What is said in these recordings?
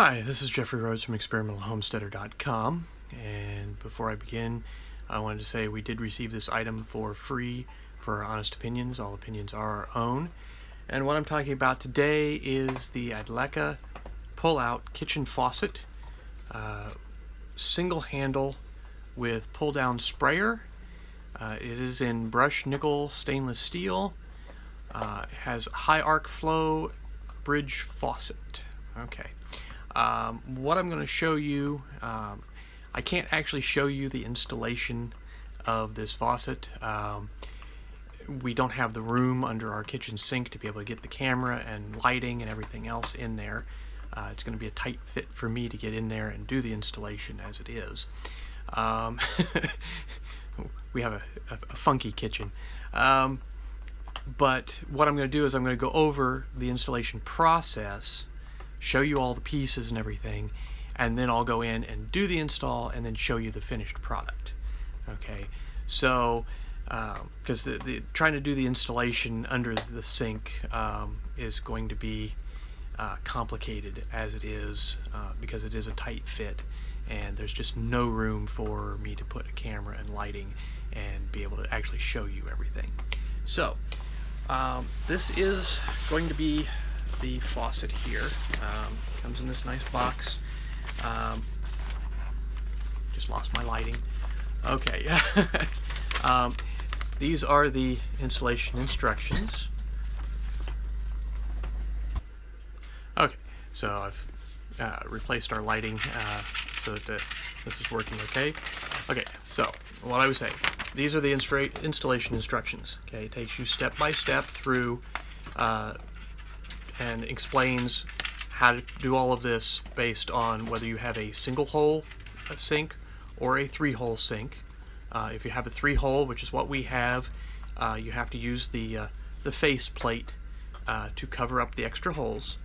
Hi, this is Jeffrey Rhodes from experimentalhomesteader.com, and before I begin, I wanted to say we did receive this item for free for our honest opinions. All opinions are our own. And what I'm talking about today is the Aoleca pull-out kitchen faucet, single handle with pull-down sprayer. It is in brushed nickel stainless steel. It has high arc flow bridge faucet. Okay. What I'm going to show you, I can't actually show you the installation of this faucet. We don't have the room under our kitchen sink to be able to get the camera and lighting and everything else in there. It's going to be a tight fit for me to get in there and do the installation as it is. We have a funky kitchen. But what I'm going to do is I'm going to go over the installation process, show you all the pieces and everything, and then I'll go in and do the install and then show you the finished product. Okay, so because trying to do the installation under the sink is going to be complicated as it is, because it is a tight fit and there's just no room for me to put a camera and lighting and be able to actually show you everything. So this is going to be the faucet here. Comes in this nice box. Just lost my lighting. Okay. These are the installation instructions. Okay, so I've replaced our lighting so that this is working okay. Okay, so what I was saying, these are the installation instructions. Okay, it takes you step by step through and explains how to do all of this based on whether you have a single hole sink or a 3-hole sink. If you have a 3-hole, which is what we have, you have to use the face plate to cover up the extra holes,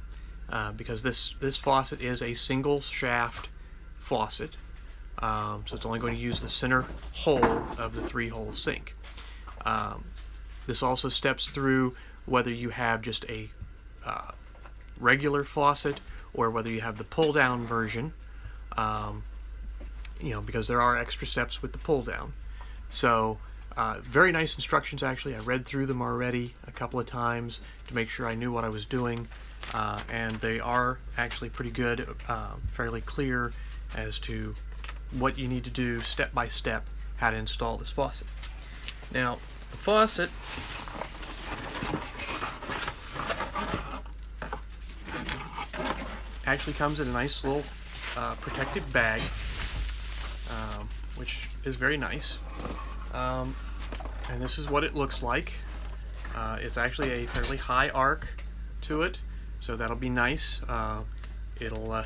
because this faucet is a single shaft faucet, so it's only going to use the center hole of the 3-hole sink. This also steps through whether you have just a regular faucet or whether you have the pull down version, because there are extra steps with the pull down. So very nice instructions, actually. I read through them already a couple of times to make sure I knew what I was doing, and they are actually pretty good, fairly clear as to what you need to do step by step, how to install this faucet. Now, the faucet actually comes in a nice little protective bag, which is very nice. And this is what it looks like. It's actually a fairly high arc to it, so that'll be nice. It'll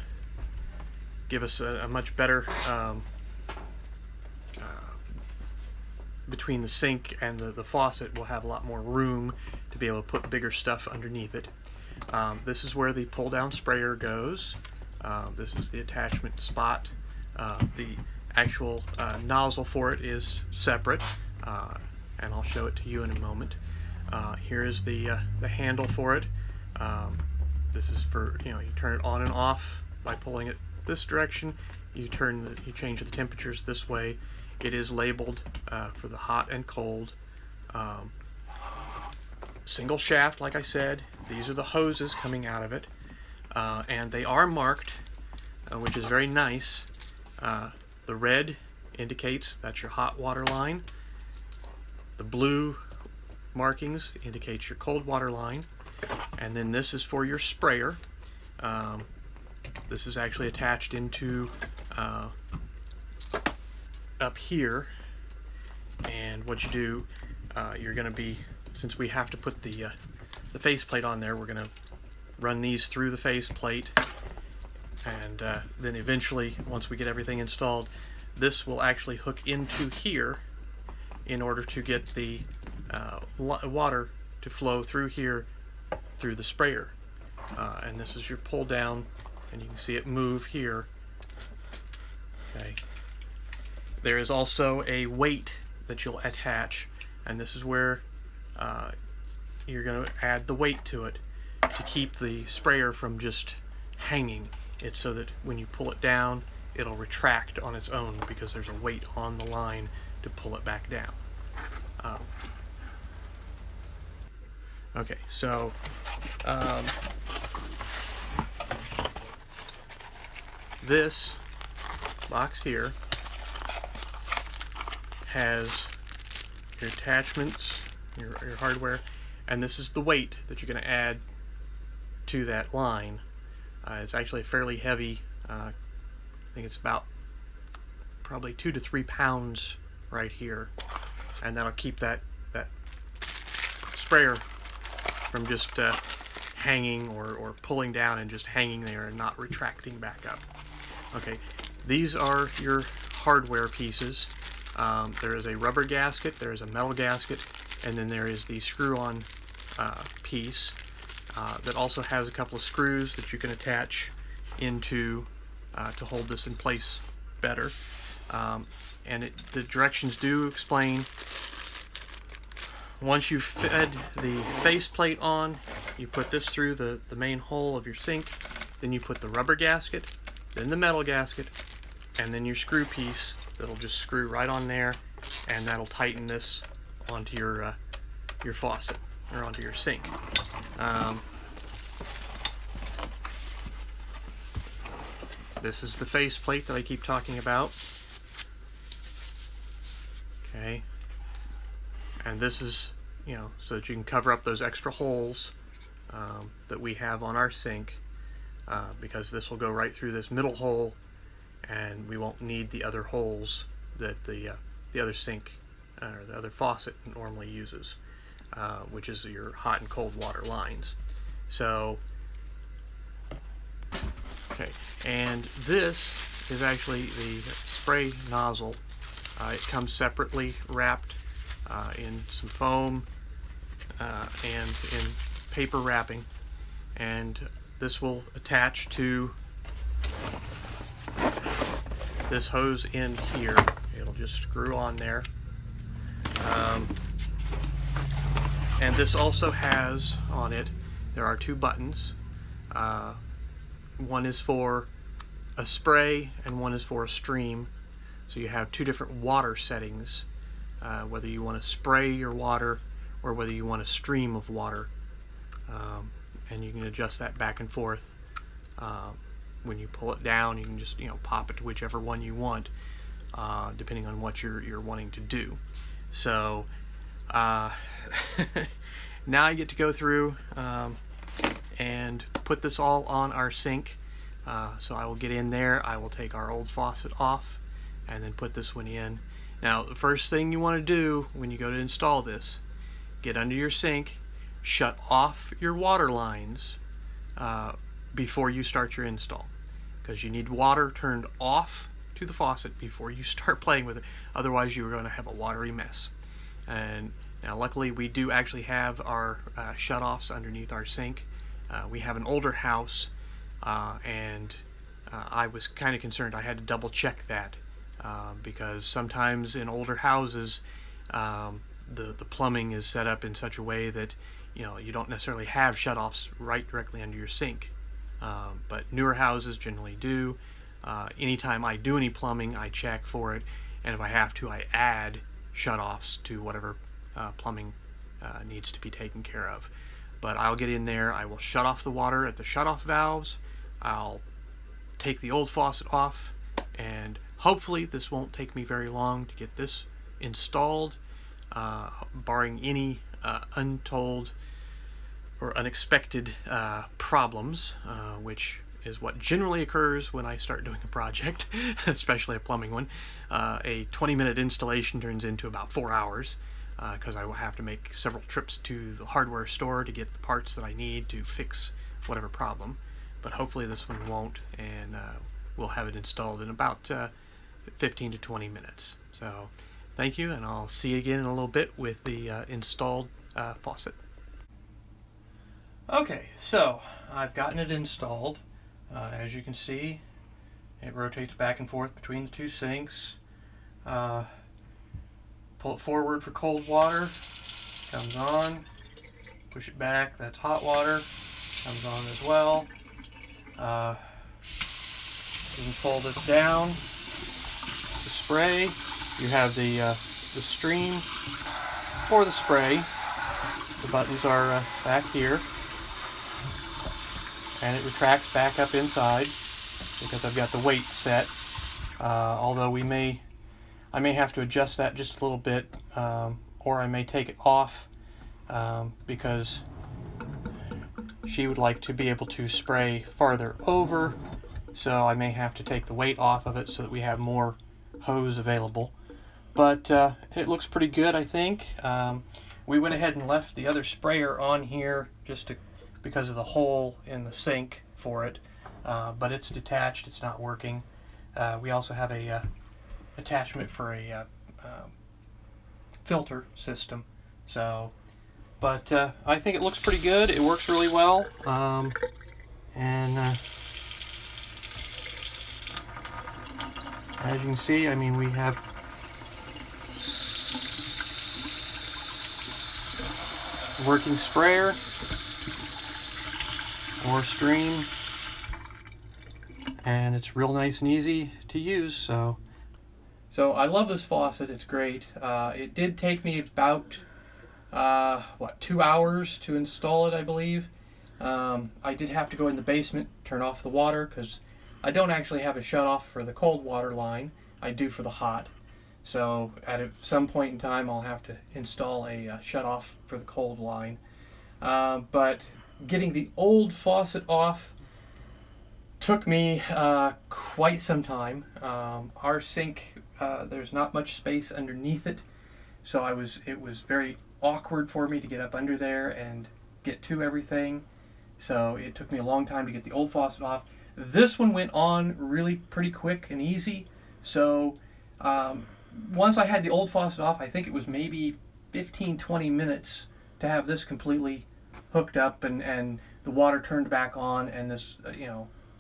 give us a much better between the sink and the faucet. We'll have a lot more room to be able to put bigger stuff underneath it. This is where the pull down sprayer goes. This is the attachment spot. The actual nozzle for it is separate, and I'll show it to you in a moment. Here is the handle for it. This is for, you turn it on and off by pulling it this direction. You change the temperatures this way. It is labeled for the hot and cold. Single shaft, like I said. These are the hoses coming out of it, and they are marked, which is very nice. The red indicates that's your hot water line. The blue markings indicates your cold water line, and then this is for your sprayer. This is actually attached into up here, and what you do, you're going to be, since we have to put the faceplate on there, we're going to run these through the faceplate, and then eventually, once we get everything installed, this will actually hook into here in order to get the water to flow through here through the sprayer. And this is your pull down, and you can see it move here. Okay. There is also a weight that you'll attach, and this is where you're going to add the weight to it to keep the sprayer from just hanging It's so that when you pull it down, it'll retract on its own because there's a weight on the line to pull it back down. Okay, so this box here has your attachments, your hardware, and this is the weight that you're going to add to that line. It's actually fairly heavy. I think it's about probably 2 to 3 pounds right here, and that'll keep that sprayer from just hanging or pulling down and just hanging there and not retracting back up. Okay, these are your hardware pieces. There is a rubber gasket, there is a metal gasket, and then there is the screw-on piece that also has a couple of screws that you can attach into to hold this in place better. And the directions do explain, once you've fed the faceplate on, you put this through the main hole of your sink, then you put the rubber gasket, then the metal gasket, and then your screw piece that'll just screw right on there, and that'll tighten this onto your faucet, or onto your sink. This is the faceplate that I keep talking about. Okay. And this is, so that you can cover up those extra holes that we have on our sink, because this will go right through this middle hole, and we won't need the other holes that the other sink or the other faucet normally uses, which is your hot and cold water lines. So, okay, and this is actually the spray nozzle. It comes separately wrapped in some foam and in paper wrapping, and this will attach to this hose end here. It'll just screw on there, and this also has on it, there are 2 buttons. One is for a spray and one is for a stream, so you have 2 different water settings, whether you want to spray your water or whether you want a stream of water, and you can adjust that back and forth. When you pull it down, you can just pop it to whichever one you want, depending on what you're wanting to do. So now I get to go through and put this all on our sink. So I will get in there, I will take our old faucet off and then put this one in. Now the first thing you want to do when you go to install this, get under your sink, shut off your water lines before you start your install, because you need water turned off to the faucet before you start playing with it. Otherwise you're going to have a watery mess. And now luckily we do actually have our shut-offs underneath our sink. We have an older house, and I was kind of concerned. I had to double check that because sometimes in older houses the plumbing is set up in such a way that you don't necessarily have shut-offs right directly under your sink, but newer houses generally do. Anytime I do any plumbing, I check for it, and if I have to, I add shut-offs to whatever plumbing needs to be taken care of. But I'll get in there, I will shut off the water at the shut-off valves, I'll take the old faucet off, and hopefully this won't take me very long to get this installed, barring any untold or unexpected problems, which is what generally occurs when I start doing a project, especially a plumbing one. A 20-minute installation turns into about 4 hours, because I will have to make several trips to the hardware store to get the parts that I need to fix whatever problem. But hopefully this one won't, and we'll have it installed in about 15 to 20 minutes. So thank you, and I'll see you again in a little bit with the installed faucet. Okay, so I've gotten it installed. As you can see, it rotates back and forth between the 2 sinks. Pull it forward for cold water, comes on, push it back, that's hot water, comes on as well. You can pull this down, the spray. You have the stream for the spray. The buttons are back here, and it retracts back up inside because I've got the weight set. Although I may have to adjust that just a little bit, or I may take it off because she would like to be able to spray farther over, so I may have to take the weight off of it so that we have more hose available. But it looks pretty good, I think. We went ahead and left the other sprayer on here just because of the hole in the sink for it, but it's detached, it's not working. We also have a attachment for a filter system. But I think it looks pretty good. It works really well, and as you can see, I mean, we have working sprayer or stream, and it's real nice and easy to use. So I love this faucet. It's great. It did take me about 2 hours to install it, I believe. I did have to go in the basement, turn off the water, because I don't actually have a shut-off for the cold water line. I do for the hot. So at some point in time, I'll have to install a shut-off for the cold line. But getting the old faucet off took me quite some time. Our sink, there's not much space underneath it, so it was very awkward for me to get up under there and get to everything. So it took me a long time to get the old faucet off. This one went on really pretty quick and easy. So once I had the old faucet off, I think it was maybe 15-20 minutes to have this completely hooked up and the water turned back on and this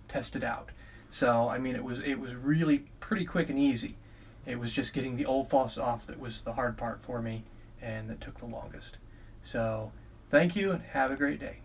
tested out. So I mean, it was really pretty quick and easy. It was just getting the old faucet off that was the hard part for me, and that took the longest. So thank you and have a great day.